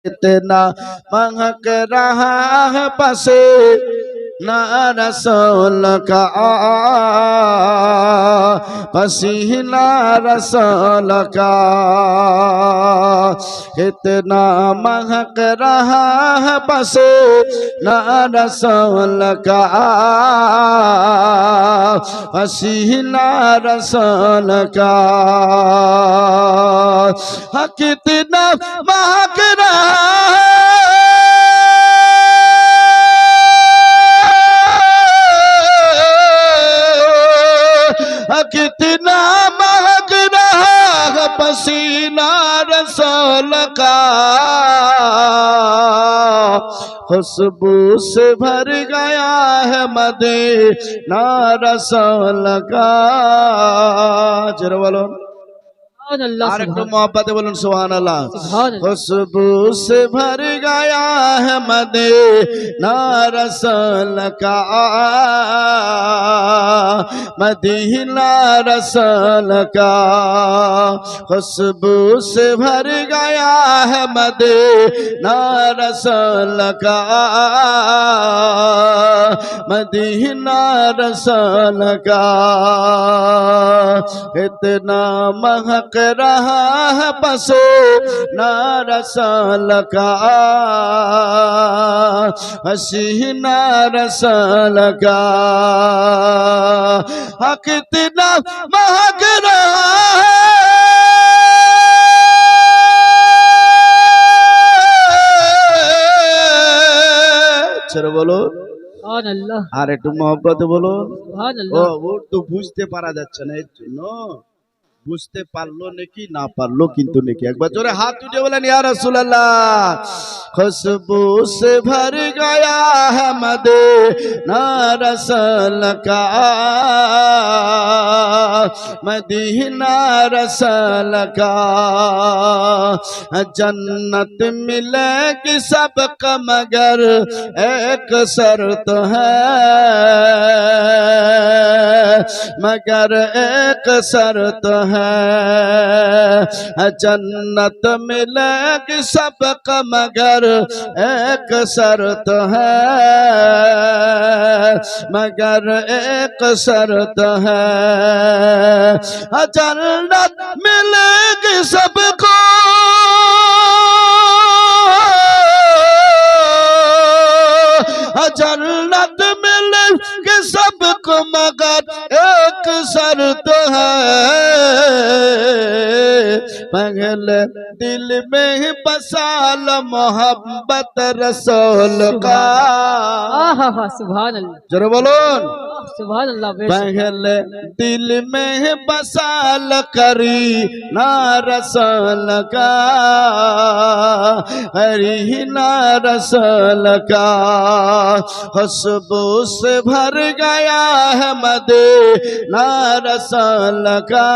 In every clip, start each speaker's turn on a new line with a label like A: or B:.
A: इतना महक रहा है पसे ना रसूल का पसीना रसूल का इतना महक रहा है पसे ना रसूल का पसीना रसूल का कितना महक रहा कितना महक रहा पसीना रसूल का खुशबू से भर गया है मदीना रसूल का। जरा बोलो और एक मोहब्बत बोलूं सुभान अल्लाह। खुशबू से भर गया है मदीना रसूल का मदीना रसूल का खुशबू से भर गया है मदीना रसूल का मदीना रसूल का इतना महक रहा है पसीना रसूल का पसीना रसूल का कितना महक रहा है चलो बोलो আর একটু মহব্বত বলো। ও তো বুঝতে পারা যাচ্ছে না, এর জন্য বুঝতে পারলো নাকি না পারলো কিন্তু নাকি একবার জোরে হাত উঠে বলেন ইয়া রাসূলুল্লাহ। खुशबू से भर गया है मदीना रसूल का मदीना रसूल का जन्नत मिलेगी सबका मगर एक शर्त है मगर एक शर्त है जन्नत मिलेगी सबका मगर एक शर्त है मगर एक शर्त है जन्नत मिलेगी सबको जन्नत मिलेगी सबको मगर एक शर्त है पहले दिल में ही बसा लो मोहब्बत रसूल का।
B: सुभान अल्लाह
A: जरा बोलो
B: सुभान अल्लाह।
A: पहले दिल में ही बसा लो करीना रसूल का करीना रसूल का खुशबू से भर गया है मदीना रसूल का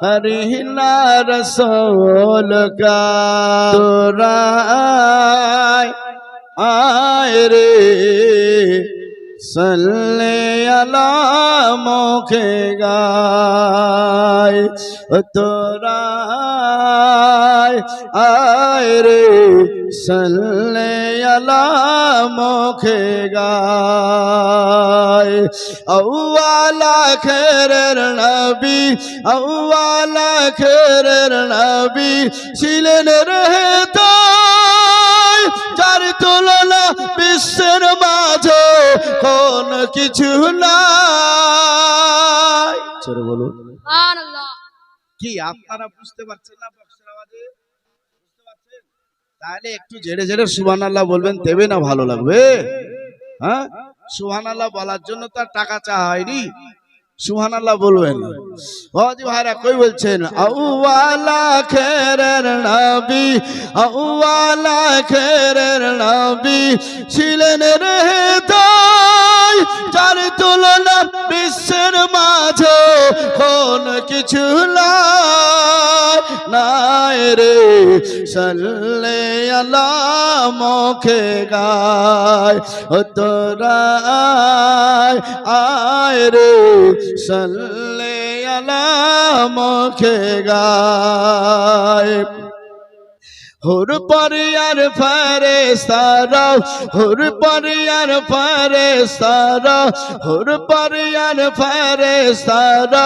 A: करीना रसूल का। तोरा आए रे सल्ले अला मोखे गाय तोरा आए रे सल्ले अला मोखे गाय अव्वाला खैरेर नबी अव्वाला खैरेर नबी ছিলেন রে তাই যার তুলনা বিশ্বের মাঝে কোন কিছু নাই। চলো বলো
B: সুবহানাল্লাহ।
A: কি আপনারা বুঝতে পারছেন না বক্সের আওয়াজে? বুঝতে পারছেন? তাহলে একটু জেড়ে জেড়ে সুবহানাল্লাহ বলবেন, তবে না ভালো লাগবে। হ্যাঁ সুবহানাল্লাহ বলার জন্য তো টাকা চাওয়া হয়নি, সুবহানাল্লাহ বলবেন। ওজি ভাইরা কই বলছেন আউয়ালা খেরের নবী আউয়ালা খেরের নবী ছিলেন রে তাই যার তুলনা বিশ্বের মাঝে কোন কিছু নাই রে সাল্লে আলা মুখে গায় ও তোরা আয় রে সাল্লে আলা মুখে গায়। হুর পরিয়ার ফেরেশতারা হুর পরিয়ার ফেরেশতারা হুর পরিয়ার ফেরেশতারা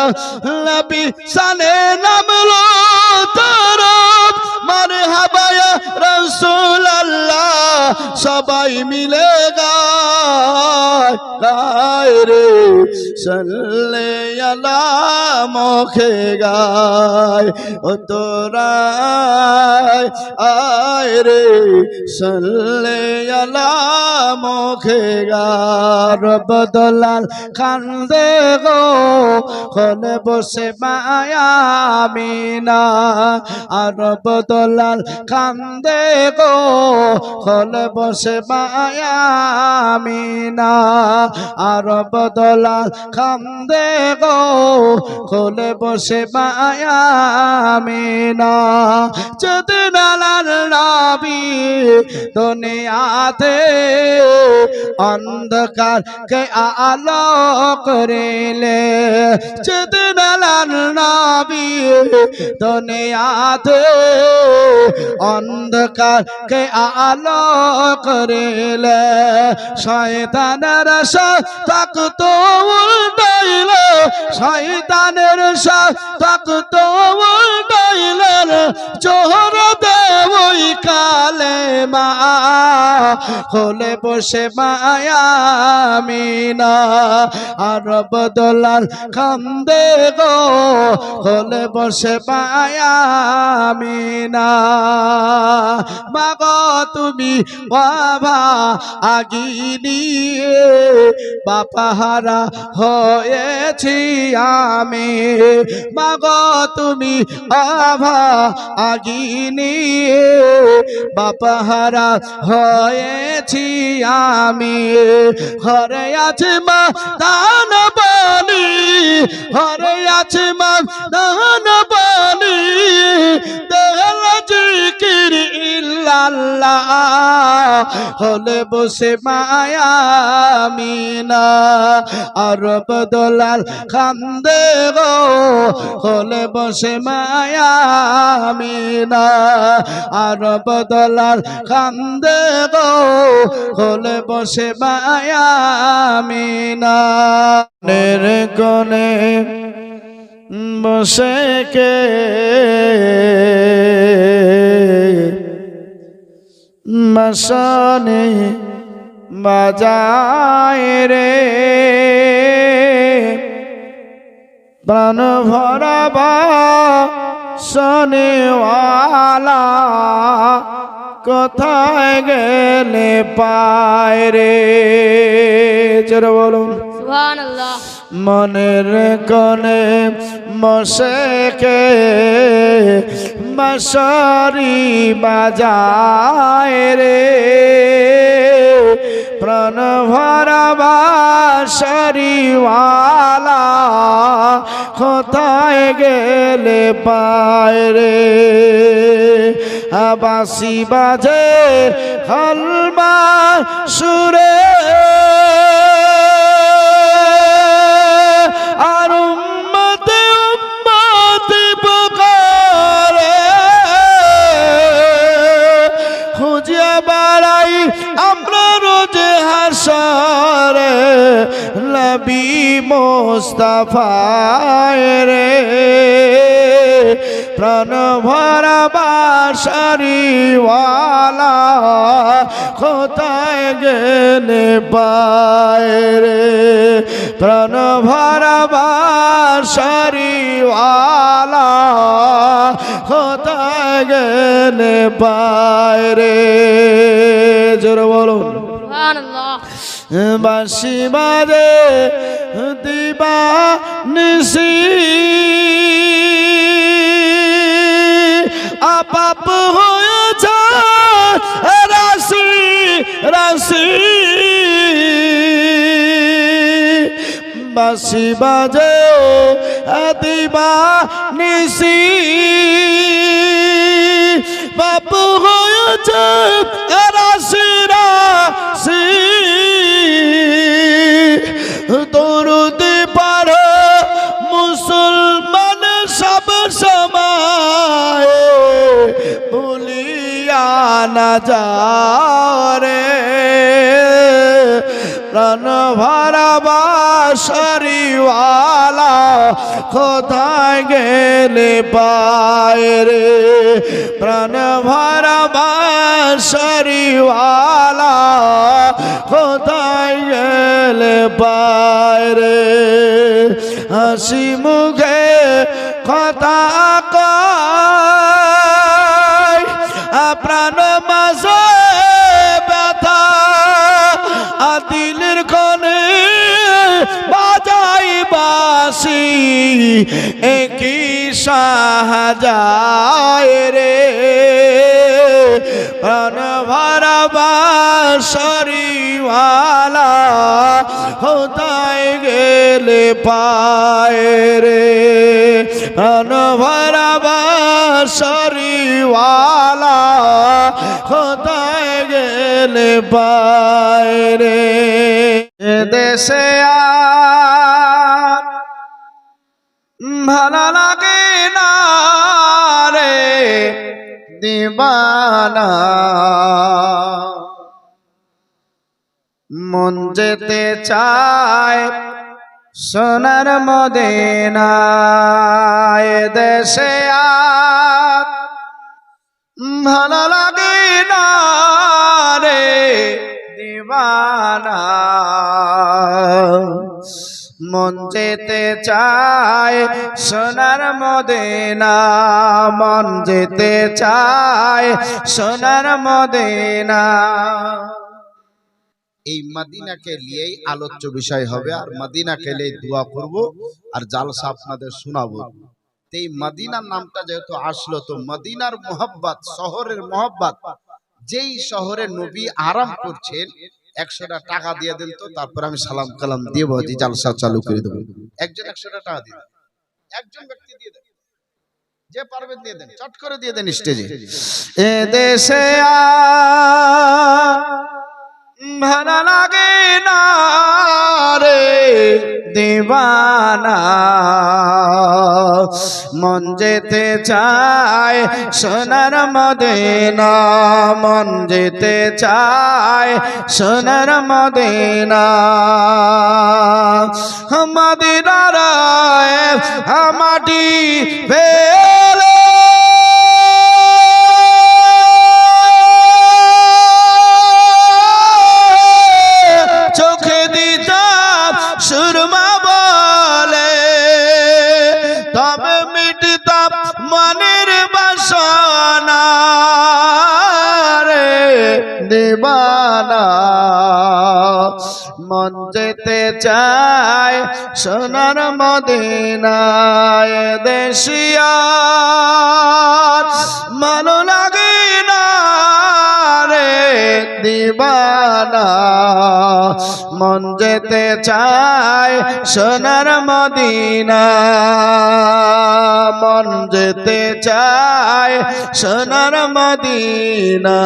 A: নবী সানে নামলো তারা মারহাবা ইয়া রাসূলুল্লাহ সবাই মিলে গায় রে সাল্লে আলা মুখে গায় ও তোরা আয় রে সাল্লে আলা মুখে গায় রবদলাল কান্দে গো কোলে বসে মায়া মিনা আর রবদলাল কান্দে গো কোলে বসে মায়া মিনা আর রবদলাল কান্দে গো কোলে বসে মায়া মিনা যেদিন আল্লাহর নবী দুনিয়াতে অন্ধকার কে আলো করিলে যেদিন আল্লাহর নবী দুনিয়াতে অন্ধকার কে আলো করিলে শয়তানের তাকত উল্টাইল শয়তানের তাকত উল্টাইল জোহর দেবই কালেমা হলে বসে মায়া মিনা আর রবদলাল কান্দে গো হলে বসে মায়া মিনা মাগো তুমি বাবা আগিনি বাপাহারা হয়েছি আমি মাগো তুমি বাবা আগিনি বাপাহারা হয়েছি আমি ঘরে আছে মা দান বানি ঘরে আছে মা দান বানি দেহল জিকির ইল্লাল্লাহ হলে বসে মায়া মিনা আর রবদলাল কান্দে গো হলে বসে মায়া মিনা আর রবদলাল কান্দে গো হলে বসে মায়া মিনা নের কোণে বসে কে মশানে বাজায় রে প্রাণ ভরা শোনেওয়ালা কোথায় গেলে পায় রে জোরে বলুন
B: সুবহানাল্লাহ
A: মনের কোণে মশেকে মশারি বাজায় রে প্রাণ ভরা বাঁশরিওয়ালা কোথায় গেলে পায় রে বাঁশি বাজে হলমা সুরে আর উম্মতে উম্মতে পুকারে খুঁজে বেড়াই আমরা রোজে হাসরে নবী মুস্তাফায় রে প্রাণ ভরা বাঁশরিওয়ালা কোথায় গেলে পায় রে প্রাণ ভরা বাঁশরিওয়ালা কোথায় গেলে পায় রে জোরে বলুন
B: সুবহানাল্লাহ
A: বাঁশি বাজে দিবা নিশি আপাপ হয়েছে রাশি রাশি বাঁশি বাজে দিবা নিশি পাপ হয়েছে রাশি রাশি দরুদ পড়ো মুসলমান সব সময় ভুলিয়া লিয়া না যারে প্রাণ ভরা বাঁশরিওয়ালা কোথায় গেলে পায় রে প্রাণ ভরা বাঁশরিওয়ালা কোথায় গেলে পায় রে হাসি মুখে কথা কয় প্রাণ মাঝে ব্যথা দিলের কোণে বাজাই বাঁশি একই সাহাযায় রে প্রাণ ভরা বাঁশরিওয়ালা কোথায় গেলে পায় রে প্রাণ ভরা বাঁশরিওয়ালা কোথায় গেলে পায় রে দেশে আর ভালো লাগে না রে দিবানা মন যেতে চায় সোনার মদিনায় দেশে আর ভালো লাগে না রে দিবানা মন যেতে চায় সোনার মদিনা মন যেতে চায় সোনার মদিনা এই মদিনাকে নিয়েই আলোচ্য বিষয় হবে আর মদিনাকে নিয়ে দোয়া করব আর জালসা আপনাদের শোনাবো এই মদিনার নামটা যেহেতু আসলো তো মদিনার মোহাব্বত শহরের মোহাব্বত যেই শহরে নবী আরাম করছেন 100 টাকা দিয়ে দেন তো তারপর আমি সালাম কালাম দেব যে জালসা চালু করে দেব একজন 100 টাকা দিয়ে দেন একজন ব্যক্তি দিয়ে দেন যে পারবেন দিয়ে দেন চট করে দিয়ে দেন স্টেজে এ দেশে ভালো লাগে না রে দিবানা মন যেতে চায় সোনার মদিনা মন যেতে চায় সোনার মদিনা মদিনার মাটি ফেলে চোখে দিতাম সুরমা বলে তবে মিটতাম মনের বাসনা রে দিবানা মন যেতে চায় সোনার মদিনায় দেশিয়া ভালো লাগে না রে দিবানা মন যেতে চায় সোনার মদিনা মন যেতে চায় সোনার মদিনা